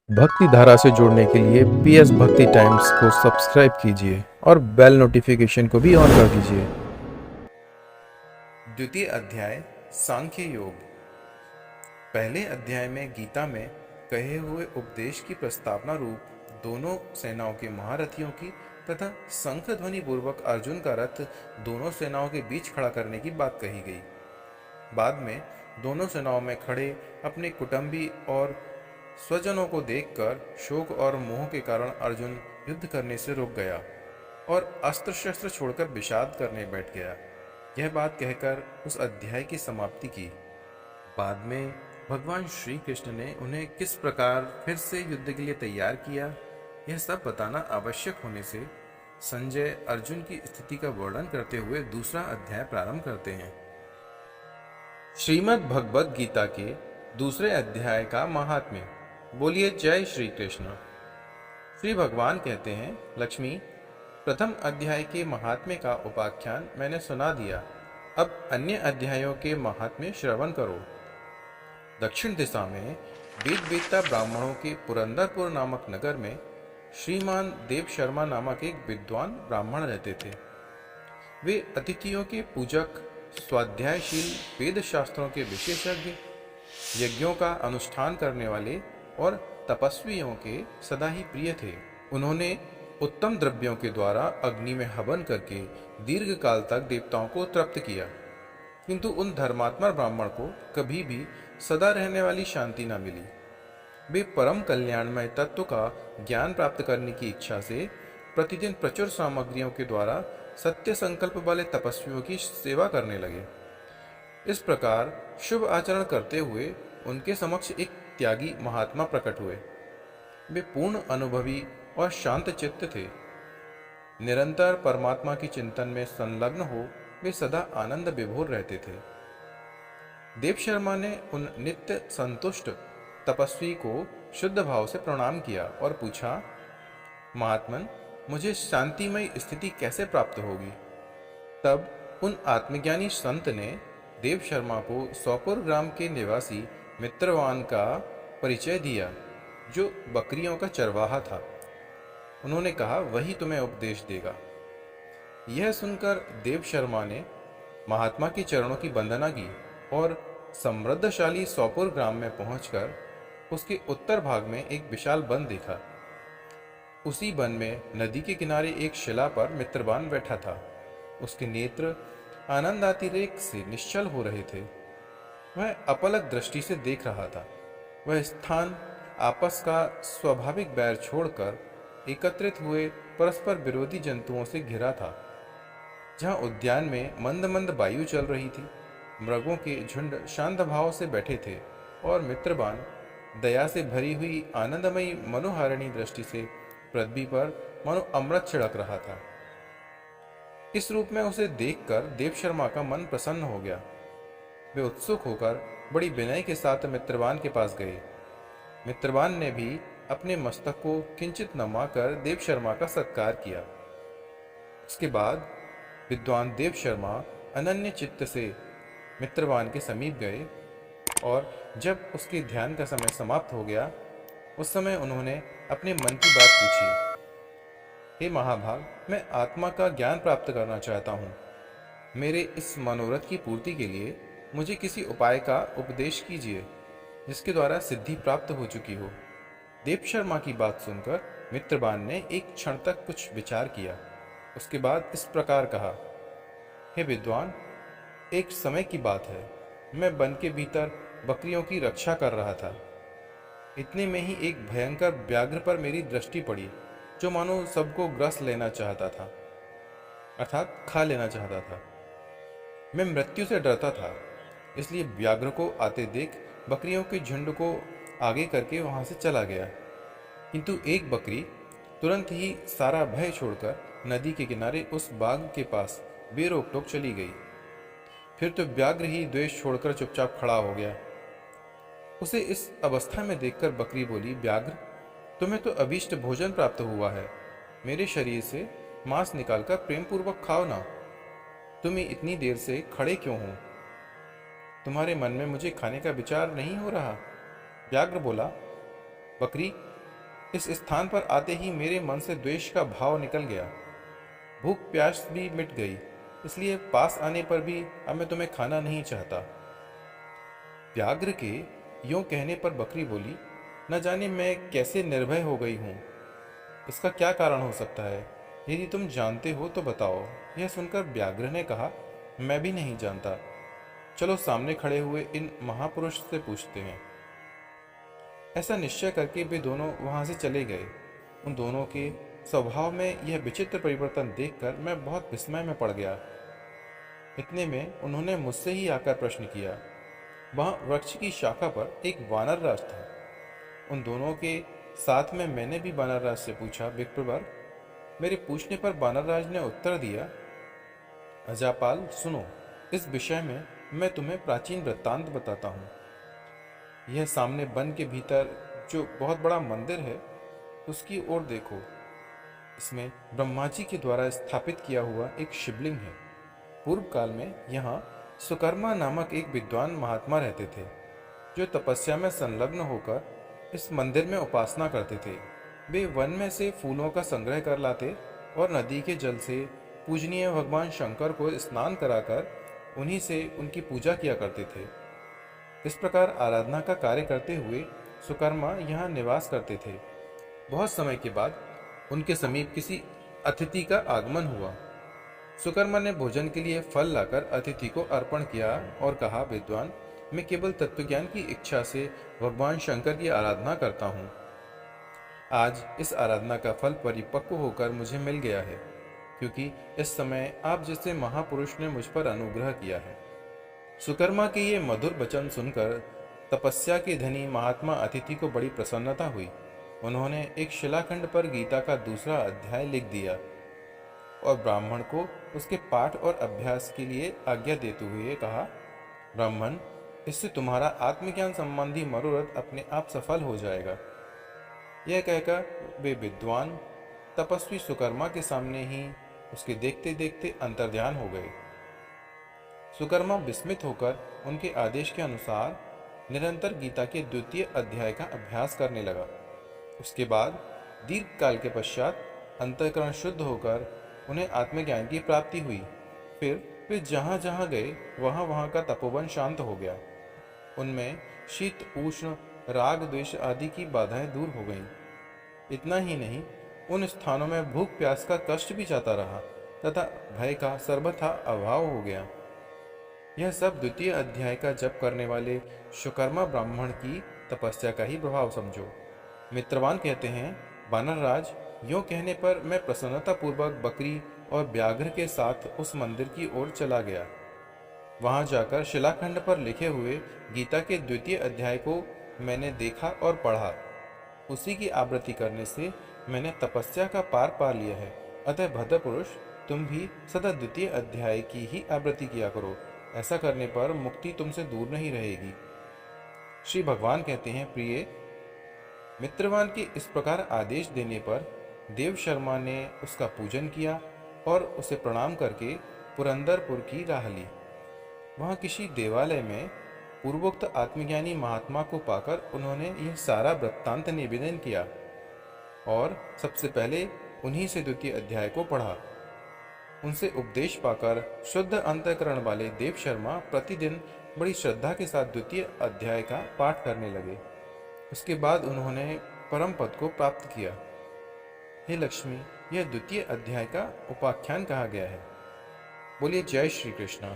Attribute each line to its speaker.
Speaker 1: भक्ति धारा से जुड़ने के लिए पीएस भक्ति टाइम्स को सब्सक्राइब कीजिए और बेल नोटिफिकेशन को भी ऑन कर दीजिए।
Speaker 2: द्वितीय अध्याय सांख्य योग। पहले अध्याय में गीता में कहे हुए उपदेश की प्रस्तावना रूप दोनों सेनाओं के महारथियों की तथा शंख ध्वनि पूर्वक अर्जुन का रथ दोनों सेनाओं के बीच खड़ा करने की बात कही गई। बाद में दोनों सेनाओं में खड़े अपने कुटुंबी और स्वजनों को देखकर शोक और मोह के कारण अर्जुन युद्ध करने से रुक गया और अस्त्र शस्त्र छोड़कर विषाद करने बैठ गया। यह बात कहकर उस अध्याय की समाप्ति की। बाद में भगवान श्री कृष्ण ने उन्हें किस प्रकार फिर से युद्ध के लिए तैयार किया, यह सब बताना आवश्यक होने से संजय अर्जुन की स्थिति का वर्णन करते हुए दूसरा अध्याय प्रारंभ करते हैं। श्रीमद् भगवद गीता के दूसरे अध्याय का महात्म्य। बोलिए जय श्री कृष्ण। श्री भगवान कहते हैं, लक्ष्मी, प्रथम अध्याय के महात्म्य का उपाख्यान मैंने सुना दिया। अब अन्य अध्यायों के महात्म्य श्रवण करो। दक्षिण दिशा में वेदवेत्ता ब्राह्मणों के पुरंदरपुर नामक नगर में श्रीमान देव शर्मा नामक एक विद्वान ब्राह्मण रहते थे। वे अतिथियों के पूजक, स्वाध्यायशील, वेद शास्त्रों के विशेषज्ञ, यज्ञों का अनुष्ठान करने वाले और तपस्वियों के सदा ही प्रिय थे। उन्होंने उत्तम द्रव्यों के द्वारा अग्नि में हवन करके दीर्घ काल तक देवताओं को तृप्त किया, किंतु उन धर्मात्मा ब्राह्मण को कभी भी सदा रहने वाली शांति न मिली। वे परम कल्याणमय तत्व का ज्ञान प्राप्त करने की इच्छा से प्रतिदिन प्रचुर सामग्रियों के द्वारा सत्य संकल्प वाले तपस्वियों की सेवा करने लगे। इस प्रकार शुभ आचरण करते हुए उनके समक्ष एक त्यागी महात्मा प्रकट हुए। वे पूर्ण अनुभवी और शांत चित्त थे। निरंतर परमात्मा की चिंतन में संलग्न हो वे सदा आनंद विभोर रहते थे। देव शर्मा ने उन नित्य संतुष्ट तपस्वी को शुद्ध भाव से प्रणाम किया और पूछा, महात्मन, मुझे शांतिमय स्थिति कैसे प्राप्त होगी? तब उन आत्मज्ञानी संत ने देव शर्मा को सौपुर ग्राम के निवासी मित्रवान का परिचय दिया, जो बकरियों का चरवाहा था। उन्होंने कहा, वही तुम्हें उपदेश देगा। यह सुनकर देव शर्मा ने महात्मा के चरणों की वंदना की और समृद्धशाली सौपुर ग्राम में पहुंचकर उसके उत्तर भाग में एक विशाल वन देखा। उसी वन में नदी के किनारे एक शिला पर मित्रवान बैठा था। उसके नेत्र आनंदातिरेक से निश्चल हो रहे थे। वह अपलक दृष्टि से देख रहा था। वह स्थान आपस का स्वाभाविक बैर छोड़कर एकत्रित हुए परस्पर विरोधी जंतुओं से घिरा था। जहाँ उद्यान में मंद मंद वायु चल रही थी, मृगों के झुंड शांत भाव से बैठे थे और मित्रवान दया से भरी हुई आनंदमयी मनोहारिणी दृष्टि से पृथ्वी पर मनो अमृत छिड़क रहा था। इस रूप में उसे देखकर देव शर्मा का मन प्रसन्न हो गया। वे उत्सुक होकर बड़ी विनय के साथ मित्रवान के पास गए। मित्रवान ने भी अपने मस्तक को किंचित नमाकर देव शर्मा का सत्कार किया। उसके बाद विद्वान देव शर्मा अनन्य चित्त से मित्रवान के समीप गए और जब उसके ध्यान का समय समाप्त हो गया, उस समय उन्होंने अपने मन की बात पूछी। हे महाभाग, मैं आत्मा का ज्ञान प्राप्त करना चाहता हूँ। मेरे इस मनोरथ की पूर्ति के लिए मुझे किसी उपाय का उपदेश कीजिए, जिसके द्वारा सिद्धि प्राप्त हो चुकी हो। देव शर्मा की बात सुनकर मित्रवान ने एक क्षण तक कुछ विचार किया। उसके बाद इस प्रकार कहा, हे विद्वान, एक समय की बात है। मैं वन के भीतर बकरियों की रक्षा कर रहा था। इतने में ही एक भयंकर व्याघ्र पर मेरी दृष्टि पड़ी, जो मानो सबको ग्रस लेना चाहता था, अर्थात खा लेना चाहता था। मैं मृत्यु से डरता था, इसलिए व्याघ्र को आते देख बकरियों के झुंड को आगे करके वहां से चला गया। किंतु एक बकरी तुरंत ही सारा भय छोड़कर नदी के किनारे उस बाग के पास बेरोक टोक चली गई। फिर तो व्याघ्र ही द्वेष छोड़कर चुपचाप खड़ा हो गया। उसे इस अवस्था में देखकर बकरी बोली, व्याघ्र, तुम्हें तो अभीष्ट भोजन प्राप्त हुआ है। मेरे शरीर से मांस निकालकर प्रेम पूर्वक खाओ ना। तुम इतनी देर से खड़े क्यों हो? तुम्हारे मन में मुझे खाने का विचार नहीं हो रहा? व्याघ्र बोला, बकरी, इस स्थान पर आते ही मेरे मन से द्वेष का भाव निकल गया। भूख प्यास भी मिट गई, इसलिए पास आने पर भी अब मैं तुम्हें खाना नहीं चाहता। व्याघ्र के यूं कहने पर बकरी बोली, न जाने मैं कैसे निर्भय हो गई हूँ। इसका क्या कारण हो सकता है? यदि तुम जानते हो तो बताओ। यह सुनकर व्याघ्र ने कहा, मैं भी नहीं जानता। चलो सामने खड़े हुए इन महापुरुष से पूछते हैं। ऐसा निश्चय करके वे दोनों वहां से चले गए। उन दोनों के स्वभाव में यह विचित्र परिवर्तन देखकर मैं बहुत विस्मय में पड़ गया। इतने में उन्होंने मुझसे ही आकर प्रश्न किया। वहां वृक्ष की शाखा पर एक वानर राज था। उन दोनों के साथ में मैंने भी वानर राज से पूछा, विप्रवर। मेरे पूछने पर वानर राज ने उत्तर दिया, अजापाल सुनो, इस विषय में मैं तुम्हें प्राचीन वृत्तांत बताता हूँ। यह सामने वन के भीतर जो बहुत बड़ा मंदिर है, उसकी ओर देखो। इसमें ब्रह्मा जी के द्वारा स्थापित किया हुआ एक शिवलिंग है। पूर्व काल में यहाँ सुकर्मा नामक एक विद्वान महात्मा रहते थे, जो तपस्या में संलग्न होकर इस मंदिर में उपासना करते थे। वे वन में से फूलों का संग्रह कर लाते और नदी के जल से पूजनीय भगवान शंकर को स्नान कराकर उन्हीं से उनकी पूजा किया करते थे। इस प्रकार आराधना का कार्य करते हुए सुकर्मा यहाँ निवास करते थे। बहुत समय के बाद उनके समीप किसी अतिथि का आगमन हुआ। सुकर्मा ने भोजन के लिए फल लाकर अतिथि को अर्पण किया और कहा, विद्वान, मैं केवल तत्वज्ञान की इच्छा से भगवान शंकर की आराधना करता हूँ। आज इस आराधना का फल परिपक्व होकर मुझे मिल गया है, क्योंकि इस समय आप जैसे महापुरुष ने मुझ पर अनुग्रह किया है। सुकर्मा के ये मधुर वचन सुनकर तपस्या के धनी महात्मा अतिथि को बड़ी प्रसन्नता हुई। उन्होंने एक शिलाखंड पर गीता का दूसरा अध्याय लिख दिया और ब्राह्मण को उसके पाठ और अभ्यास के लिए आज्ञा देते हुए कहा, ब्राह्मण, इससे तुम्हारा आत्मज्ञान संबंधी मनोरथ अपने आप सफल हो जाएगा। यह कहकर वे विद्वान तपस्वी सुकर्मा के सामने ही उसके देखते देखते अंतर्ध्यान हो गए। सुकर्मा विस्मित होकर उनके आदेश के अनुसार निरंतर गीता के द्वितीय अध्याय का अभ्यास करने लगा। उसके बाद दीर्घ काल के पश्चात अंतःकरण शुद्ध होकर उन्हें आत्मज्ञान की प्राप्ति हुई। फिर वे जहाँ जहाँ गए वहाँ वहाँ का तपोवन शांत हो गया। उनमें शीत उष्ण राग द्वेष आदि की बाधाएं दूर हो गईं। इतना ही नहीं, उन स्थानों में भूख प्यास का कष्ट भी जाता रहा तथा भय का सर्वथा अभाव हो गया। यह सब द्वितीय अध्याय का जप करने वाले सुकर्मा ब्राह्मण की तपस्या का ही प्रभाव समझो। मित्रवान कहते हैं, वानरराज, यूं कहने पर मैं प्रसन्नतापूर्वक बकरी और व्याघ्र के साथ उस मंदिर की ओर चला गया। वहां जाकर शिलाखंड पर लिखे हुए गीता के द्वितीय अध्याय को मैंने देखा और पढ़ा। उसी की आवृत्ति करने से मैंने तपस्या का पार पा लिया है। अतः भद्र पुरुष, तुम भी सदा द्वितीय अध्याय की ही आवृत्ति किया करो। ऐसा करने पर मुक्ति तुमसे दूर नहीं रहेगी। श्री भगवान कहते हैं, प्रिय मित्रवान के इस प्रकार आदेश देने पर देव शर्मा ने उसका पूजन किया और उसे प्रणाम करके पुरंदरपुर की राह ली। वहां किसी देवालय में पूर्वोक्त आत्मज्ञानी महात्मा को पाकर उन्होंने यह सारा वृत्तांत निवेदन किया और सबसे पहले उन्हीं से द्वितीय अध्याय को पढ़ा। उनसे उपदेश पाकर शुद्ध अंतःकरण वाले देव शर्मा प्रतिदिन बड़ी श्रद्धा के साथ द्वितीय अध्याय का पाठ करने लगे। उसके बाद उन्होंने परम पद को प्राप्त किया। हे लक्ष्मी, यह द्वितीय अध्याय का उपाख्यान कहा गया है। बोलिए जय श्री कृष्ण।